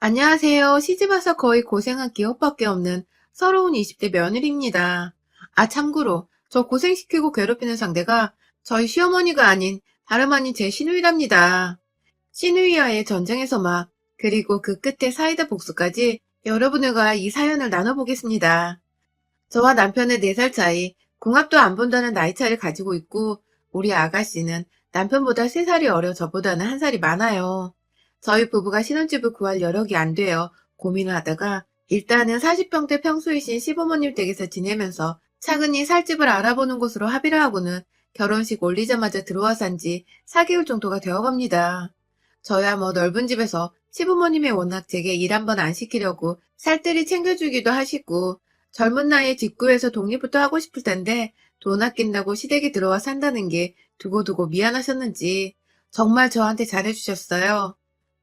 안녕하세요. 시집와서 거의 고생한 기억밖에 없는 서러운 20대 며느리입니다. 아, 참고로 저 고생시키고 괴롭히는 상대가 저희 시어머니가 아닌 다름 아닌 제 시누이랍니다. 시누이와의 전쟁에서 그리고 그 끝에 사이다 복수까지 여러분들과 이 사연을 나눠보겠습니다. 저와 남편의 4살 차이, 궁합도 안 본다는 나이 차이를 가지고 있고, 우리 아가씨는 남편보다 3살이 어려 저보다는 1살이 많아요. 저희 부부가 신혼집을 구할 여력이 안 되어 고민을 하다가 일단은 40평대 평수이신 시부모님 댁에서 지내면서 차근히 살 집을 알아보는 곳으로 합의를 하고는 결혼식 올리자마자 들어와 산 지 4개월 정도가 되어갑니다. 저야 넓은 집에서 시부모님이 워낙 제게 일 한번 안 시키려고 살뜰히 챙겨주기도 하시고 젊은 나이에 직구해서 독립부터 하고 싶을 텐데 돈 아낀다고 시댁에 들어와 산다는 게 두고두고 미안하셨는지 정말 저한테 잘해주셨어요.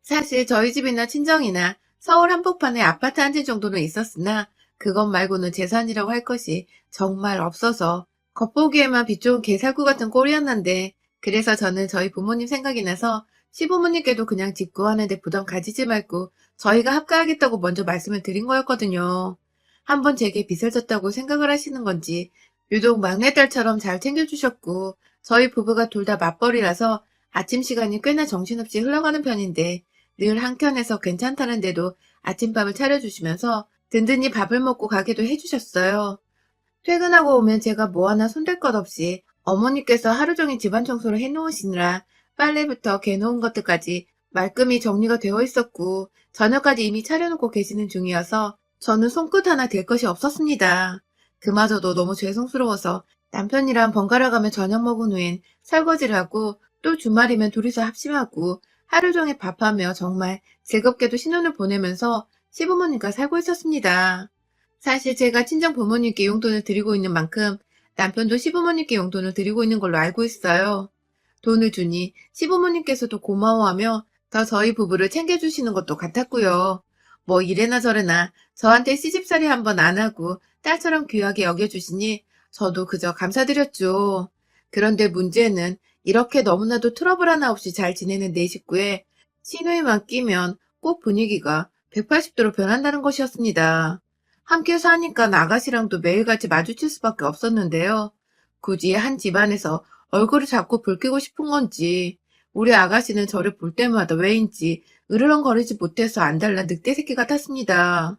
사실 저희 집이나 친정이나 서울 한복판에 아파트 한 채 정도는 있었으나 그것 말고는 재산이라고 할 것이 정말 없어서 겉보기에만 빛 좋은 개살구 같은 꼴이었는데 그래서 저는 저희 부모님 생각이 나서 시부모님께도 그냥 직구하는데 부담 가지지 말고 저희가 합가하겠다고 먼저 말씀을 드린 거였거든요. 한번 제게 빚을 졌다고 생각을 하시는 건지 유독 막내딸처럼 잘 챙겨주셨고 저희 부부가 둘 다 맞벌이라서 아침 시간이 꽤나 정신없이 흘러가는 편인데 늘 한켠에서 괜찮다는데도 아침밥을 차려주시면서 든든히 밥을 먹고 가게도 해주셨어요. 퇴근하고 오면 제가 뭐 하나 손댈 것 없이 어머니께서 하루 종일 집안 청소를 해놓으시느라 빨래부터 개놓은 것들까지 말끔히 정리가 되어 있었고 저녁까지 이미 차려놓고 계시는 중이어서 저는 손끝 하나 댈 것이 없었습니다. 그마저도 너무 죄송스러워서 남편이랑 번갈아 가며 저녁 먹은 후엔 설거지를 하고 또 주말이면 둘이서 합심하고 하루 종일 밥하며 정말 즐겁게도 신혼을 보내면서 시부모님과 살고 있었습니다. 사실 제가 친정 부모님께 용돈을 드리고 있는 만큼 남편도 시부모님께 용돈을 드리고 있는 걸로 알고 있어요. 돈을 주니 시부모님께서도 고마워하며 더 저희 부부를 챙겨주시는 것도 같았고요. 뭐 이래나 저래나 저한테 시집살이 한번 안 하고 딸처럼 귀하게 여겨주시니 저도 그저 감사드렸죠. 그런데 문제는 이렇게 너무나도 트러블 하나 없이 잘 지내는 내 식구에 시누이만 끼면 꼭 분위기가 180도로 변한다는 것이었습니다. 함께 사니까 아가씨랑도 매일같이 마주칠 수밖에 없었는데요. 굳이 한 집안에서 얼굴을 자꾸 붉히고 싶은 건지 우리 아가씨는 저를 볼 때마다 왜인지 으르렁거리지 못해서 안달난 늑대 새끼 같았습니다.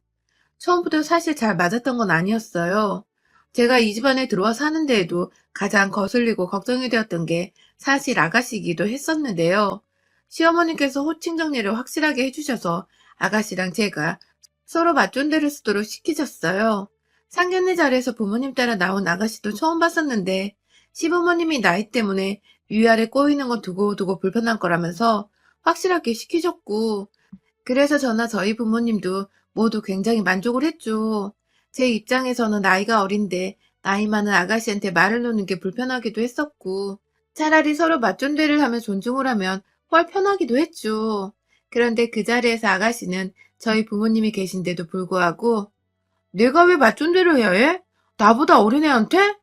처음부터 사실 잘 맞았던 건 아니었어요. 제가 이 집안에 들어와 사는 데에도 가장 거슬리고 걱정이 되었던 게 사실 아가씨이기도 했었는데요. 시어머니께서 호칭 정리를 확실하게 해주셔서 아가씨랑 제가 서로 맞존대를 쓰도록 시키셨어요. 상견례 자리에서 부모님 따라 나온 아가씨도 처음 봤었는데 시부모님이 나이 때문에 위아래 꼬이는 건 두고두고 불편한 거라면서 확실하게 시키셨고 그래서 저나 저희 부모님도 모두 굉장히 만족을 했죠. 제 입장에서는 나이가 어린데 나이 많은 아가씨한테 말을 놓는 게 불편하기도 했었고 차라리 서로 맞존대를 하며 존중을 하면 훨 편하기도 했죠. 그런데 그 자리에서 아가씨는 저희 부모님이 계신데도 불구하고 내가 왜 맞존대를 해야 해? 나보다 어린애한테?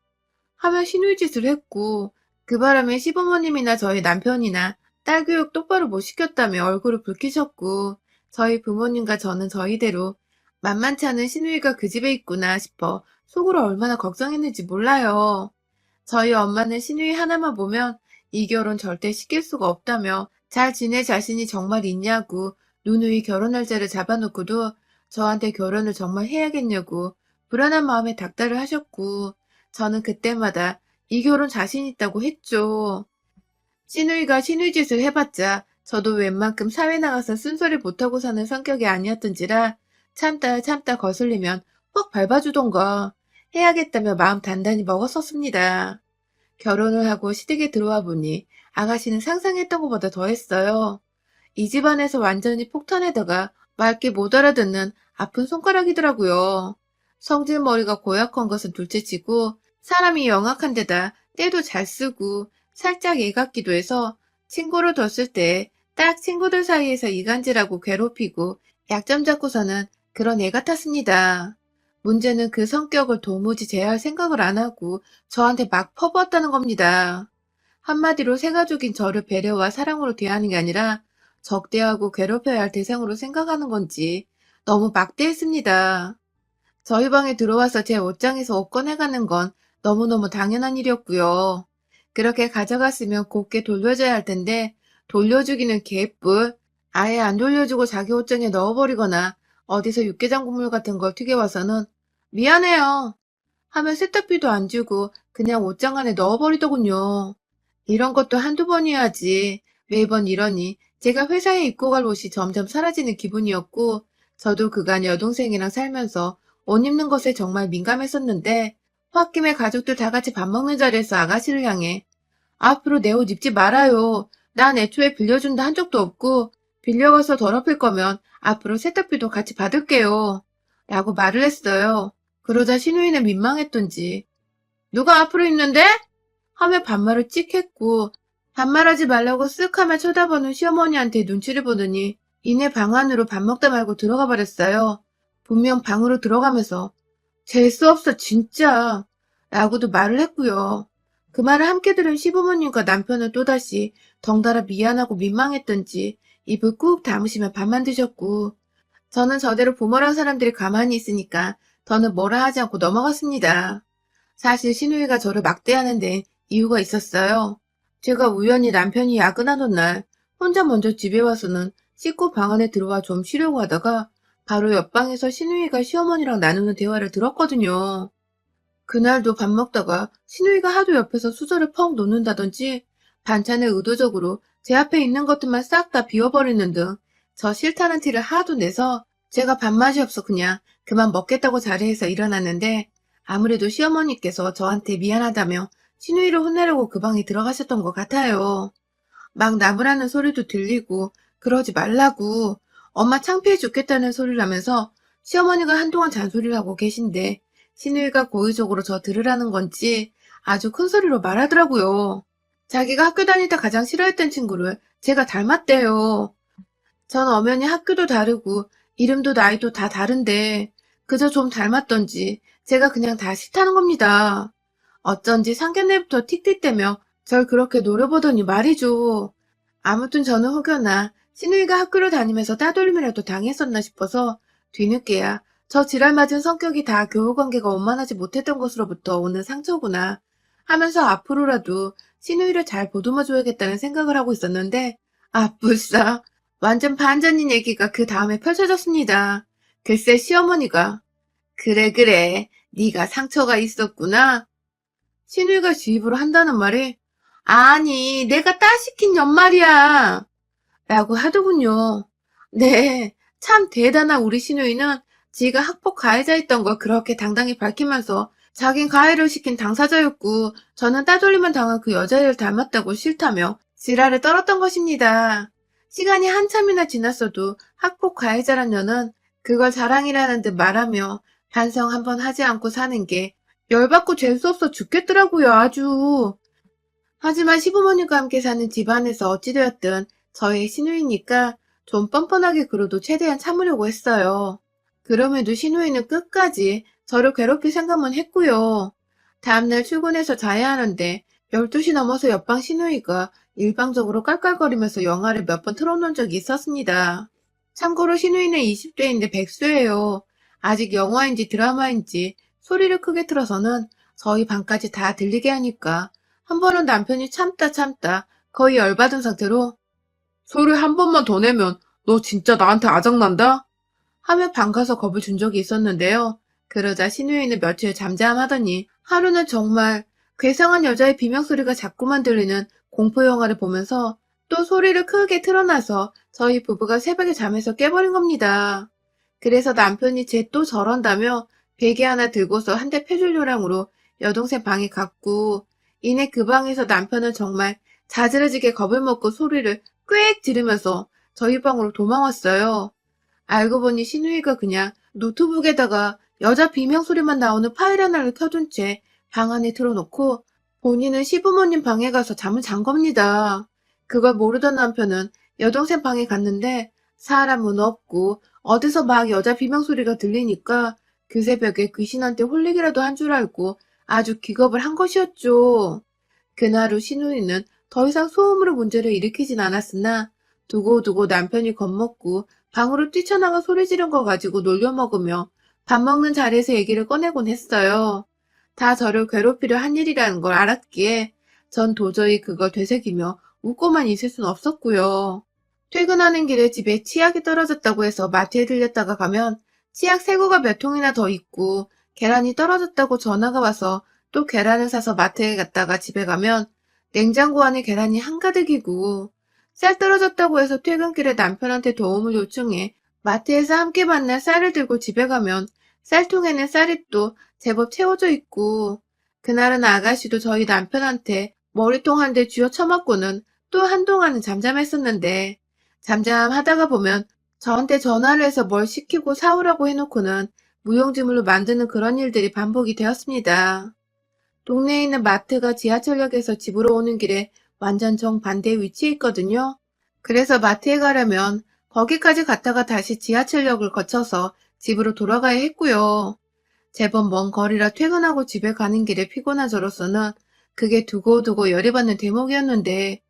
하며 시누이짓을 했고 그 바람에 시부모님이나 저희 남편이나 딸 교육 똑바로 못 시켰다며 얼굴을 붉히셨고 저희 부모님과 저는 저희대로 만만치 않은 시누이가 그 집에 있구나 싶어 속으로 얼마나 걱정했는지 몰라요. 저희 엄마는 시누이 하나만 보면 이 결혼 절대 시킬 수가 없다며 잘 지낼 자신이 정말 있냐고 누누이 결혼 날짜를 잡아놓고도 저한테 결혼을 정말 해야겠냐고 불안한 마음에 닥달을 하셨고 저는 그때마다 이 결혼 자신 있다고 했죠. 시누이가 시누이짓을 해봤자 저도 웬만큼 사회 나가서 쓴소리 못하고 사는 성격이 아니었던지라 참다 참다 거슬리면 확 밟아주던가 해야겠다며 마음 단단히 먹었었습니다. 결혼을 하고 시댁에 들어와 보니 아가씨는 상상했던 것보다 더했어요. 이 집안에서 완전히 폭탄에다가 맑게 못 알아듣는 아픈 손가락이더라고요. 성질머리가 고약한 것은 둘째치고 사람이 영악한 데다 때도 잘 쓰고 살짝 애 같기도 해서 친구를 뒀을 때 딱 친구들 사이에서 이간질하고 괴롭히고 약점 잡고서는 그런 애 같았습니다. 문제는 그 성격을 도무지 제어할 생각을 안 하고 저한테 막 퍼부었다는 겁니다. 한마디로 새가족인 저를 배려와 사랑으로 대하는 게 아니라 적대하고 괴롭혀야 할 대상으로 생각하는 건지 너무 막대했습니다. 저희 방에 들어와서 제 옷장에서 옷 꺼내가는 건 너무너무 당연한 일이었고요. 그렇게 가져갔으면 곱게 돌려줘야 할 텐데 돌려주기는 개뿔. 아예 안 돌려주고 자기 옷장에 넣어버리거나 어디서 육개장 국물 같은 걸 튀겨와서는 미안해요 하면 세탁비도 안 주고 그냥 옷장 안에 넣어버리더군요. 이런 것도 한두 번이야지. 매번 이러니 제가 회사에 입고 갈 옷이 점점 사라지는 기분이었고 저도 그간 여동생이랑 살면서 옷 입는 것에 정말 민감했었는데 홧김에 가족들 다 같이 밥 먹는 자리에서 아가씨를 향해 앞으로 내 옷 입지 말아요. 난 애초에 빌려준다 한 적도 없고 빌려가서 더럽힐 거면 앞으로 세탁비도 같이 받을게요. 라고 말을 했어요. 그러자 신우이는 민망했던지 누가 앞으로 입는데? 하며 반말을 찍 했고 반말하지 말라고 쓱 하며 쳐다보는 시어머니한테 눈치를 보더니 이내 방 안으로 밥 먹다 말고 들어가 버렸어요. 분명 방으로 들어가면서 재수 없어 진짜 라고도 말을 했고요. 그 말을 함께 들은 시부모님과 남편은 또다시 덩달아 미안하고 민망했던지 입을 꾹 다무시며 밥만 드셨고 저는 저대로 부모란 사람들이 가만히 있으니까 더는 뭐라 하지 않고 넘어갔습니다. 사실 신우이가 저를 막대하는 데 이유가 있었어요. 제가 우연히 남편이 야근하던 날 혼자 먼저 집에 와서는 씻고 방 안에 들어와 좀 쉬려고 하다가 바로 옆방에서 신우이가 시어머니랑 나누는 대화를 들었거든요. 그날도 밥 먹다가 신우이가 하도 옆에서 수저를 펑 놓는다든지 반찬을 의도적으로 제 앞에 있는 것들만 싹 다 비워버리는 등 저 싫다는 티를 하도 내서 제가 밥맛이 없어 그냥 그만 먹겠다고 자리에서 일어났는데 아무래도 시어머니께서 저한테 미안하다며 신우이를 혼내려고 그 방에 들어가셨던 것 같아요. 막 나무라는 소리도 들리고 그러지 말라고 엄마 창피해 죽겠다는 소리를 하면서 시어머니가 한동안 잔소리를 하고 계신데 신우이가 고의적으로 저 들으라는 건지 아주 큰 소리로 말하더라고요. 자기가 학교 다닐 때 가장 싫어했던 친구를 제가 닮았대요. 전 엄연히 학교도 다르고 이름도 나이도 다 다른데 그저 좀 닮았던지 제가 그냥 다 싫다는 겁니다. 어쩐지 상견례부터 틱틱대며 절 그렇게 노려보더니 말이죠. 아무튼 저는 혹여나 신우이가 학교를 다니면서 따돌림이라도 당했었나 싶어서 뒤늦게야 저 지랄 맞은 성격이 다 교우관계가 원만하지 못했던 것으로부터 오는 상처구나 하면서 앞으로라도 신우이를 잘 보듬어줘야겠다는 생각을 하고 있었는데 불싸 완전 반전인 얘기가 그 다음에 펼쳐졌습니다. 글쎄 시어머니가 그래 네가 상처가 있었구나. 신우이가 지 입으로 한다는 말이 아니 내가 딸 시킨 연말이야 라고 하더군요. 네, 참 대단한 우리 신우이는 지가 학폭 가해자였던 걸 그렇게 당당히 밝히면서 자긴 가해를 시킨 당사자였고 저는 따돌림을 당한 그 여자애를 닮았다고 싫다며 지랄을 떨었던 것입니다. 시간이 한참이나 지났어도 학폭 가해자란 년은 그걸 자랑이라는 듯 말하며 반성 한번 하지 않고 사는 게 열받고 재수없어 죽겠더라고요 아주. 하지만 시부모님과 함께 사는 집안에서 어찌되었든 저의 신우이니까 좀 뻔뻔하게 굴어도 최대한 참으려고 했어요. 그럼에도 신우이는 끝까지 저를 괴롭힐 생각만 했고요. 다음날 출근해서 자야 하는데 12시 넘어서 옆방 신우이가 일방적으로 깔깔거리면서 영화를 몇 번 틀어놓은 적이 있었습니다. 참고로 신우이는 20대인데 백수예요. 아직 영화인지 드라마인지 소리를 크게 틀어서는 저희 방까지 다 들리게 하니까 한 번은 남편이 참다 거의 열받은 상태로 소리 한 번만 더 내면 너 진짜 나한테 아작난다? 하며 방 가서 겁을 준 적이 있었는데요. 그러자 신우이는 며칠 잠잠하더니 하루는 정말 괴상한 여자의 비명소리가 자꾸만 들리는 공포영화를 보면서 또 소리를 크게 틀어놔서 저희 부부가 새벽에 잠에서 깨버린 겁니다. 그래서 남편이 쟤 또 저런다며 베개 하나 들고서 한 대 펴줄 요량으로 여동생 방에 갔고 이내 그 방에서 남편은 정말 자지러지게 겁을 먹고 소리를 꽥 지르면서 저희 방으로 도망왔어요. 알고 보니 신우이가 그냥 노트북에다가 여자 비명소리만 나오는 파일 하나를 켜둔 채 방 안에 틀어놓고 본인은 시부모님 방에 가서 잠을 잔 겁니다. 그걸 모르던 남편은 여동생 방에 갔는데 사람은 없고 어디서 막 여자 비명소리가 들리니까 그 새벽에 귀신한테 홀리기라도 한 줄 알고 아주 기겁을 한 것이었죠. 그날 후 신우이는 더 이상 소음으로 문제를 일으키진 않았으나 두고두고 남편이 겁먹고 방으로 뛰쳐나가 소리 지른 거 가지고 놀려 먹으며 밥 먹는 자리에서 얘기를 꺼내곤 했어요. 다 저를 괴롭히려 한 일이라는 걸 알았기에 전 도저히 그걸 되새기며 웃고만 있을 순 없었고요. 퇴근하는 길에 집에 치약이 떨어졌다고 해서 마트에 들렸다가 가면 치약 새거가 몇 통이나 더 있고 계란이 떨어졌다고 전화가 와서 또 계란을 사서 마트에 갔다가 집에 가면 냉장고 안에 계란이 한가득이고 쌀 떨어졌다고 해서 퇴근길에 남편한테 도움을 요청해 마트에서 함께 만날 쌀을 들고 집에 가면 쌀통에는 쌀이 또 제법 채워져 있고 그날은 아가씨도 저희 남편한테 머리통 한 대 쥐어 쳐맞고는 또 한동안은 잠잠했었는데 잠잠하다가 보면 저한테 전화를 해서 뭘 시키고 사오라고 해놓고는 무용지물로 만드는 그런 일들이 반복이 되었습니다. 동네에 있는 마트가 지하철역에서 집으로 오는 길에 완전 정반대에 위치해 있거든요. 그래서 마트에 가려면 거기까지 갔다가 다시 지하철역을 거쳐서 집으로 돌아가야 했고요. 제법 먼 거리라 퇴근하고 집에 가는 길에 피곤한 저로서는 그게 두고두고 열이 받는 대목이었는데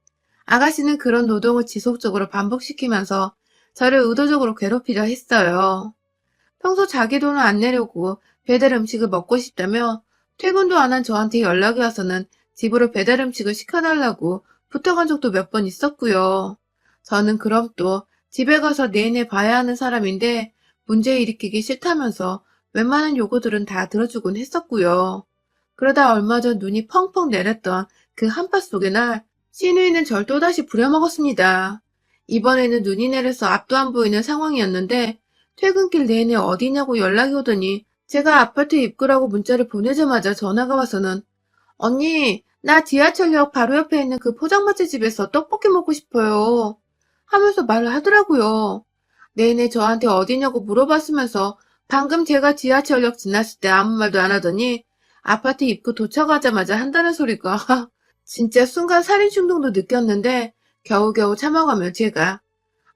아가씨는 그런 노동을 지속적으로 반복시키면서 저를 의도적으로 괴롭히려 했어요. 평소 자기 돈을 안 내려고 배달 음식을 먹고 싶다며 퇴근도 안 한 저한테 연락이 와서는 집으로 배달 음식을 시켜달라고 부탁한 적도 몇 번 있었고요. 저는 그럼 또 집에 가서 내내 봐야 하는 사람인데 문제 일으키기 싫다면서 웬만한 요구들은 다 들어주곤 했었고요. 그러다 얼마 전 눈이 펑펑 내렸던 그 한파 속의 날 시누이는 절 또다시 부려먹었습니다. 이번에는 눈이 내려서 앞도 안 보이는 상황이었는데 퇴근길 내내 어디냐고 연락이 오더니 제가 아파트 입구라고 문자를 보내자마자 전화가 와서는 언니, 나 지하철역 바로 옆에 있는 그 포장마차 집에서 떡볶이 먹고 싶어요. 하면서 말을 하더라고요. 내내 저한테 어디냐고 물어봤으면서 방금 제가 지하철역 지났을 때 아무 말도 안 하더니 아파트 입구 도착하자마자 한다는 소리가 진짜 순간 살인 충동도 느꼈는데 겨우겨우 참아가며 제가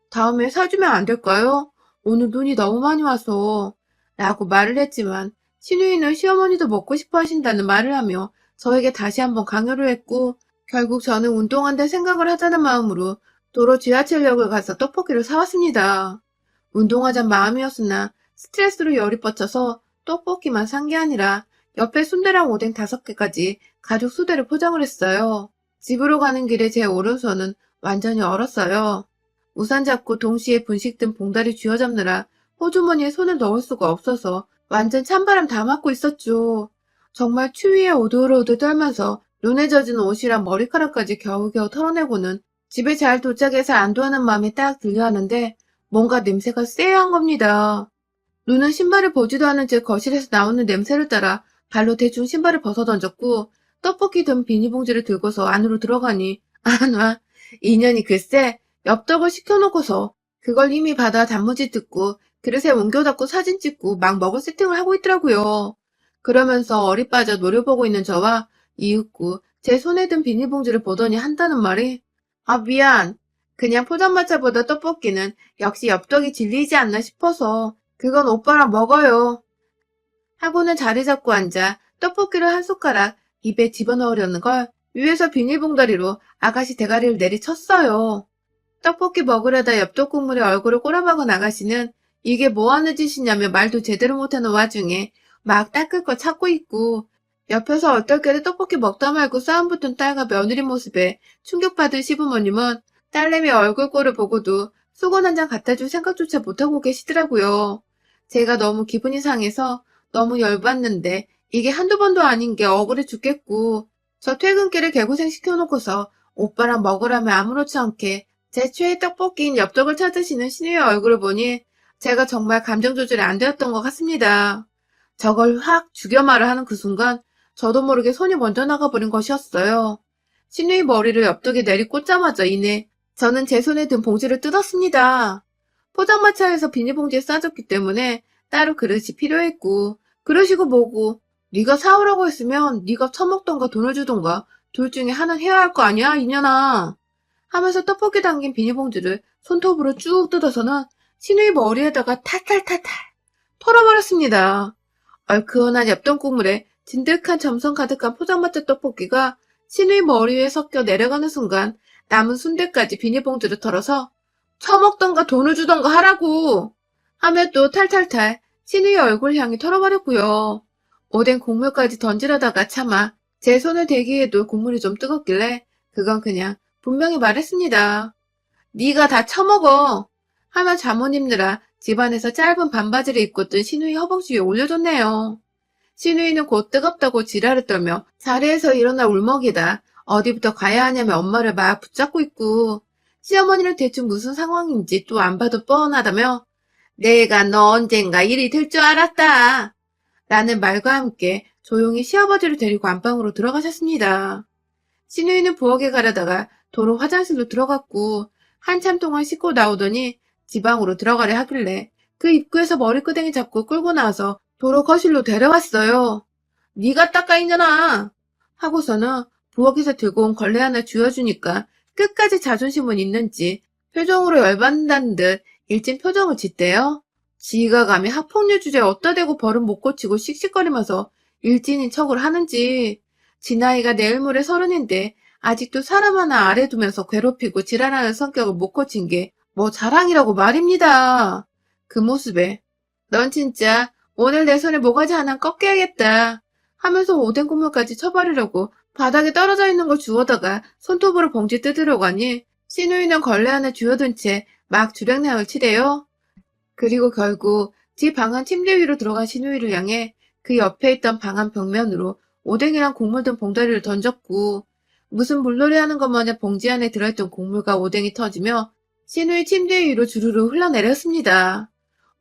다음에 사주면 안 될까요? 오늘 눈이 너무 많이 와서 라고 말을 했지만 시누이는 시어머니도 먹고 싶어 하신다는 말을 하며 저에게 다시 한번 강요를 했고 결국 저는 운동한다 생각을 하자는 마음으로 도로 지하철역을 가서 떡볶이를 사왔습니다. 운동하자 마음이었으나 스트레스로 열이 뻗쳐서 떡볶이만 산 게 아니라 옆에 순대랑 오뎅 5개까지 가족 수대를 포장을 했어요. 집으로 가는 길에 제 오른손은 완전히 얼었어요. 우산 잡고 동시에 분식 든 봉다리 쥐어잡느라 호주머니에 손을 넣을 수가 없어서 완전 찬바람 다 맞고 있었죠. 정말 추위에 오돌오돌 떨면서 눈에 젖은 옷이랑 머리카락까지 겨우겨우 털어내고는 집에 잘 도착해서 안도하는 마음이 딱 들려 하는데 뭔가 냄새가 쎄한 겁니다. 눈은 신발을 보지도 않은 채 거실에서 나오는 냄새를 따라 발로 대충 신발을 벗어 던졌고 떡볶이 든 비닐봉지를 들고서 안으로 들어가니 나 인연이 글쎄 엽떡을 시켜놓고서 그걸 이미 받아 단무지 뜯고 그릇에 옮겨닫고 사진 찍고 막 먹을 세팅을 하고 있더라고요. 그러면서 어리 빠져 노려보고 있는 저와 이윽고 제 손에 든 비닐봉지를 보더니 한다는 말이 아 미안. 그냥 포장마차보다 떡볶이는 역시 엽떡이 진리이지 않나 싶어서 그건 오빠랑 먹어요. 하고는 자리 잡고 앉아 떡볶이를 한 숟가락 입에 집어넣으려는 걸 위에서 비닐봉다리로 아가씨 대가리를 내리쳤어요. 떡볶이 먹으려다 엽떡 국물에 얼굴을 꼬라박은 아가씨는 이게 뭐하는 짓이냐며 말도 제대로 못하는 와중에 막 닦을 거 찾고 있고 옆에서 얼떨결에 떡볶이 먹다 말고 싸움 붙은 딸과 며느리 모습에 충격받은 시부모님은 딸내미 얼굴꼴을 보고도 수건 한 장 갖다 줄 생각조차 못하고 계시더라고요. 제가 너무 기분이 상해서 너무 열받는데 이게 한두 번도 아닌 게 억울해 죽겠고 저 퇴근길에 개고생 시켜놓고서 오빠랑 먹으라며 아무렇지 않게 제 최애 떡볶이인 엽떡을 찾으시는 신우의 얼굴을 보니 제가 정말 감정 조절이 안 되었던 것 같습니다. 저걸 확 죽여 말을 하는 그 순간 저도 모르게 손이 먼저 나가버린 것이었어요. 신우의 머리를 엽떡에 내리꽂자마자 이내 저는 제 손에 든 봉지를 뜯었습니다. 포장마차에서 비닐봉지에 싸졌기 때문에 따로 그릇이 필요했고 그러시고 뭐고 네가 사오라고 했으면 네가 처먹던가 돈을 주던가 둘 중에 하나는 해야 할 거 아니야 이년아 하면서 떡볶이 담긴 비닐봉지를 손톱으로 쭉 뜯어서는 신우의 머리에다가 탈탈탈탈 털어버렸습니다. 얼큰한 엽떡 국물에 진득한 점성 가득한 포장마차 떡볶이가 신우의 머리 위에 섞여 내려가는 순간 남은 순대까지 비닐봉지를 털어서 처먹던가 돈을 주던가 하라고! 하며 또 탈탈탈 신우의 얼굴 향해 털어버렸고요. 오뎅 국물까지 던지려다가 차마 제 손을 대기해도 국물이 좀 뜨겁길래 그건 그냥 분명히 말했습니다. 네가 다 처먹어! 하며 잠옷 입느라 집안에서 짧은 반바지를 입고 뜬 신우이 허벅지 위에 올려줬네요. 신우이는 곧 뜨겁다고 지랄을 떨며 자리에서 일어나 울먹이다 어디부터 가야 하냐며 엄마를 막 붙잡고 있고, 시어머니는 대충 무슨 상황인지 또 안 봐도 뻔하다며 내가 너 언젠가 일이 될 줄 알았다 라는 말과 함께 조용히 시아버지를 데리고 안방으로 들어가셨습니다. 신우이는 부엌에 가려다가 도로 화장실로 들어갔고 한참 동안 씻고 나오더니 지방으로 들어가려 하길래 그 입구에서 머리끄댕이 잡고 끌고 나와서 도로 거실로 데려왔어요. 네가 닦아 이년아 하고서는 부엌에서 들고 온 걸레 하나 쥐어주니까 끝까지 자존심은 있는지 표정으로 열받는다는 듯 일진 표정을 짓대요. 지가 감히 학폭력 주제에 어디다 대고 버릇 못 고치고 씩씩거리면서 일진인 척을 하는지. 지 나이가 내일 모레 30인데 아직도 사람 하나 아래 두면서 괴롭히고 지랄하는 성격을 못 고친 게 뭐 자랑이라고 말입니다. 그 모습에 넌 진짜 오늘 내 손에 모가지 하나 꺾여야겠다 하면서 오뎅 국물까지 쳐버리려고 바닥에 떨어져 있는 걸 주워다가 손톱으로 봉지 뜯으려고 하니 신우이는 걸레 하나 쥐어든 채 막 주량량을 치래요. 그리고 결국 집 방안 침대 위로 들어간 신우이를 향해 그 옆에 있던 방안 벽면으로 오뎅이랑 국물 든 봉다리를 던졌고, 무슨 물놀이 하는 것 마냥 봉지 안에 들어있던 국물과 오뎅이 터지며 신우이 침대 위로 주르르 흘러내렸습니다.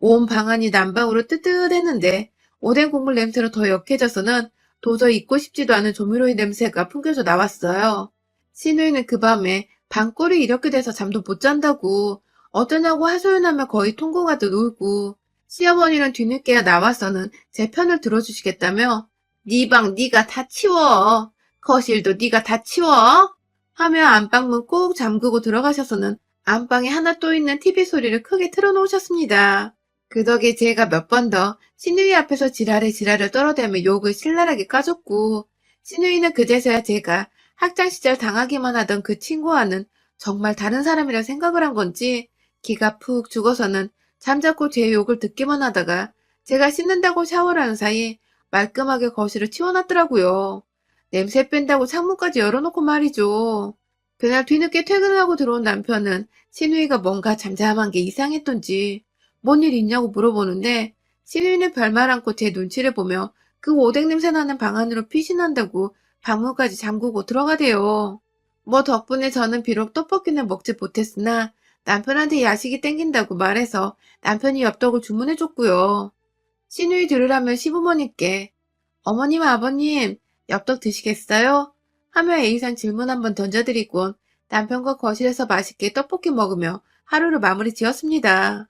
온 방안이 난방으로 뜨뜻했는데 오뎅 국물 냄새로 더 역해져서는 도저히 잊고 싶지도 않은 조미료의 냄새가 풍겨져 나왔어요. 신우이는 그 밤에 방골이 이렇게 돼서 잠도 못 잔다고 어떠냐고 하소연하며 거의 통곡하듯 울고, 시어머니는 뒤늦게야 나와서는 제 편을 들어주시겠다며 네 방 네가 다 치워, 거실도 네가 다 치워 하며 안방문 꼭 잠그고 들어가셔서는 안방에 하나 또 있는 TV 소리를 크게 틀어놓으셨습니다. 그 덕에 제가 몇 번 더 신우이 앞에서 지랄을 떨어대며 욕을 신랄하게 까줬고, 신우이는 그제서야 제가 학창시절 당하기만 하던 그 친구와는 정말 다른 사람이라 생각을 한 건지 기가 푹 죽어서는 잠자코 제 욕을 듣기만 하다가 제가 씻는다고 샤워를 하는 사이 말끔하게 거실을 치워놨더라고요. 냄새 뺀다고 창문까지 열어놓고 말이죠. 그날 뒤늦게 퇴근을 하고 들어온 남편은 신우이가 뭔가 잠잠한 게 이상했던지 뭔 일 있냐고 물어보는데, 신우이는 별말 않고 제 눈치를 보며 그 오뎅 냄새 나는 방 안으로 피신한다고 방문까지 잠그고 들어가대요. 뭐 덕분에 저는 비록 떡볶이는 먹지 못했으나 남편한테 야식이 땡긴다고 말해서 남편이 엽떡을 주문해줬고요. 신우이 들으라면 시부모님께 어머님 아버님 엽떡 드시겠어요? 하며 A상 질문 한번 던져드리곤 남편과 거실에서 맛있게 떡볶이 먹으며 하루를 마무리 지었습니다.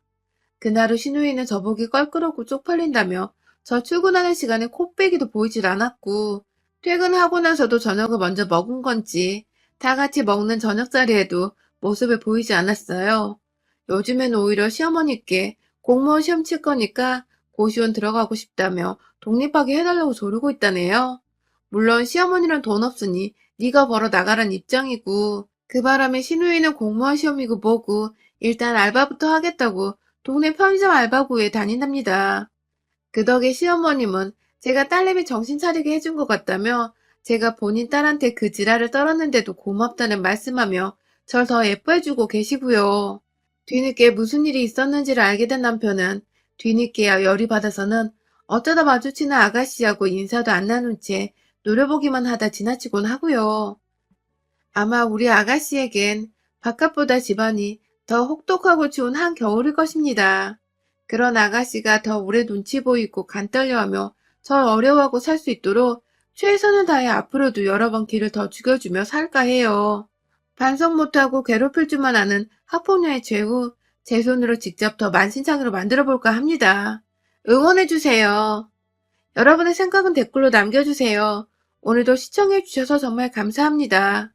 그날 후 신우이는 저보기 껄끄럽고 쪽팔린다며 저 출근하는 시간에 코빼기도 보이질 않았고, 퇴근하고 나서도 저녁을 먼저 먹은 건지 다 같이 먹는 저녁 자리에도 모습을 보이지 않았어요. 요즘엔 오히려 시어머니께 공무원 시험 칠 거니까 고시원 들어가고 싶다며 독립하게 해달라고 조르고 있다네요. 물론 시어머니는 돈 없으니 네가 벌어 나가란 입장이고, 그 바람에 신우이는 공무원 시험이고 뭐고 일단 알바부터 하겠다고 동네 편의점 알바구에 다닌답니다. 그 덕에 시어머님은 제가 딸내미 정신 차리게 해준 것 같다며 제가 본인 딸한테 그 지랄을 떨었는데도 고맙다는 말씀하며 절 더 예뻐해주고 계시고요. 뒤늦게 무슨 일이 있었는지를 알게 된 남편은 뒤늦게야 열이 받아서는 어쩌다 마주치는 아가씨하고 인사도 안 나눈 채 노려보기만 하다 지나치곤 하고요. 아마 우리 아가씨에겐 바깥보다 집안이 더 혹독하고 추운 한겨울일 것입니다. 그런 아가씨가 더 오래 눈치 보이고 간 떨려하며 절 어려워하고 살 수 있도록 최선을 다해 앞으로도 여러 번 길을 더 죽여주며 살까 해요. 반성 못하고 괴롭힐 줄만 아는 학폭녀의 죄후 제 손으로 직접 더 만신창으로 만들어볼까 합니다. 응원해주세요. 여러분의 생각은 댓글로 남겨주세요. 오늘도 시청해주셔서 정말 감사합니다.